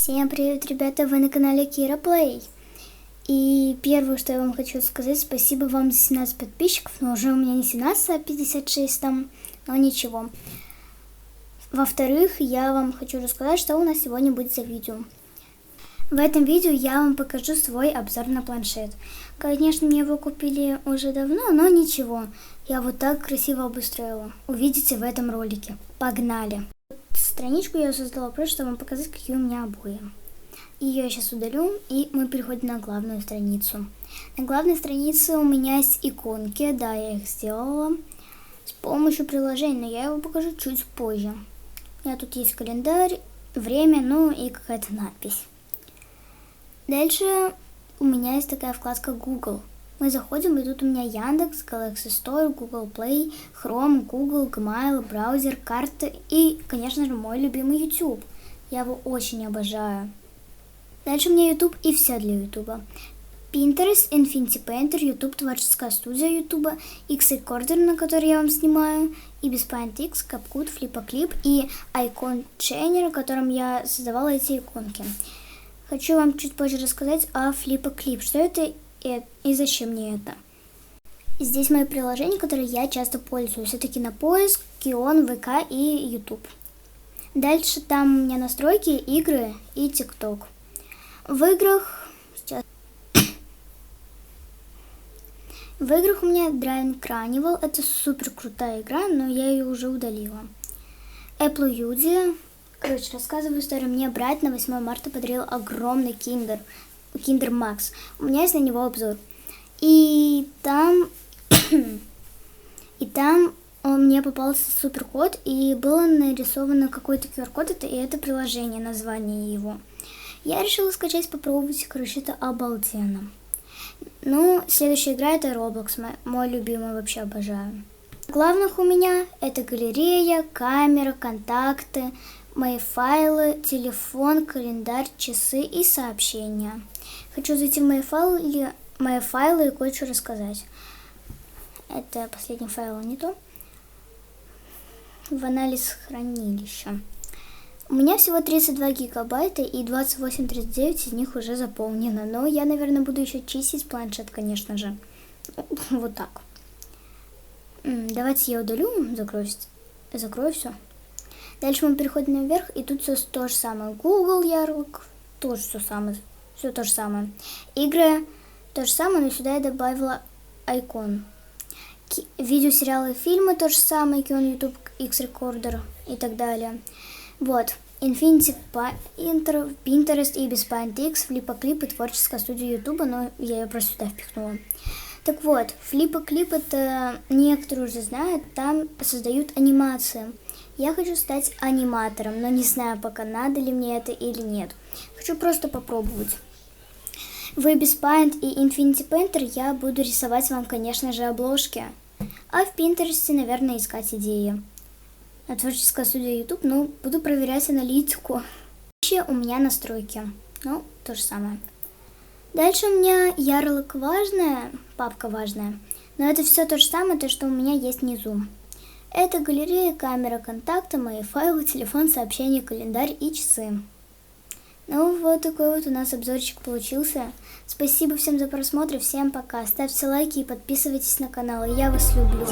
Всем привет, ребята, вы на канале Кира Плей. И первое, что я вам хочу сказать, спасибо вам за 17 подписчиков, но уже у меня не 17, а 56 там, но ничего. Во-вторых, я вам хочу рассказать, что у нас сегодня будет за видео. В этом видео я вам покажу свой обзор на планшет. Конечно, мне его купили уже давно, но ничего, я вот так красиво обустроила. Увидите в этом ролике. Погнали! Страничку я создала просто, чтобы вам показать, какие у меня обои. Ее я сейчас удалю, и мы переходим на главную страницу. На главной странице у меня есть иконки, да, я их сделала с помощью приложения, но я его покажу чуть позже. У меня тут есть календарь, время, ну и какая-то надпись. Дальше у меня есть такая вкладка Google. Мы заходим, и тут у меня Яндекс, Galaxy Store, Google Play, Chrome, Google, Gmail, браузер, карты и, конечно же, мой любимый YouTube. Я его очень обожаю. Дальше у меня YouTube и все для YouTube. Pinterest, Infinity Painter, YouTube, творческая студия YouTube, X-Recorder, на который я вам снимаю, и Paint X, CapCut, Flipaclip и Icon Chainer, которым я создавала эти иконки. Хочу вам чуть позже рассказать о Flipaclip, что это и зачем мне это. Здесь мои приложения, которые я часто пользуюсь. Это Кинопоиск, Кион, ВК и YouTube. Дальше там у меня настройки, игры и ТикТок. В играх у меня Driving Carnival. Это супер крутая игра, но я ее уже удалила. Apple Юди. Короче, рассказываю историю. Мне брат на 8 марта подарил огромный Kinder Max. У меня есть на него обзор. И там мне попался суперкод, и было нарисовано какой-то QR-код, и это приложение, название его. Я решила скачать, попробовать, короче, это обалденно. Ну, следующая игра это Roblox, мой любимый, вообще обожаю. Главных у меня это галерея, камера, контакты, мои файлы, телефон, календарь, часы и сообщения. Хочу зайти в мои файлы и кое-что рассказать. Это последний файл, не то. В анализ хранилища. У меня всего 32 гигабайта и 28-39 из них уже заполнено. Но я, наверное, буду еще чистить планшет, конечно же. Вот так. Давайте я удалю, закрою все. Дальше мы переходим наверх, и тут все то же самое. Google ярлык, тоже все то же самое. Игры то же самое, но сюда я добавила Icon. Видео, сериалы, фильмы то же самое, Kion, YouTube, X-Recorder и так далее. Вот. Infinity Painter, Pinterest и Paint X, Flipaclip и творческая студия YouTube, но я ее просто сюда впихнула. Так вот, Flipaclip это некоторые уже знают, там создают анимации. Я хочу стать аниматором, но не знаю пока, надо ли мне это или нет. Хочу просто попробовать. В Paint и Infinity Painter я буду рисовать вам, конечно же, обложки. А в Pinterest, наверное, искать идеи. На творческая студия YouTube, ну, буду проверять аналитику. Дальше у меня настройки. Ну, то же самое. Дальше у меня ярлык важная, папка важная. Но это все то же самое, то, что у меня есть внизу. Это галерея, камера, контакты, мои файлы, телефон, сообщения, календарь и часы. Ну, вот такой вот у нас обзорчик получился. Спасибо всем за просмотр, всем пока. Ставьте лайки и подписывайтесь на канал. Я вас люблю.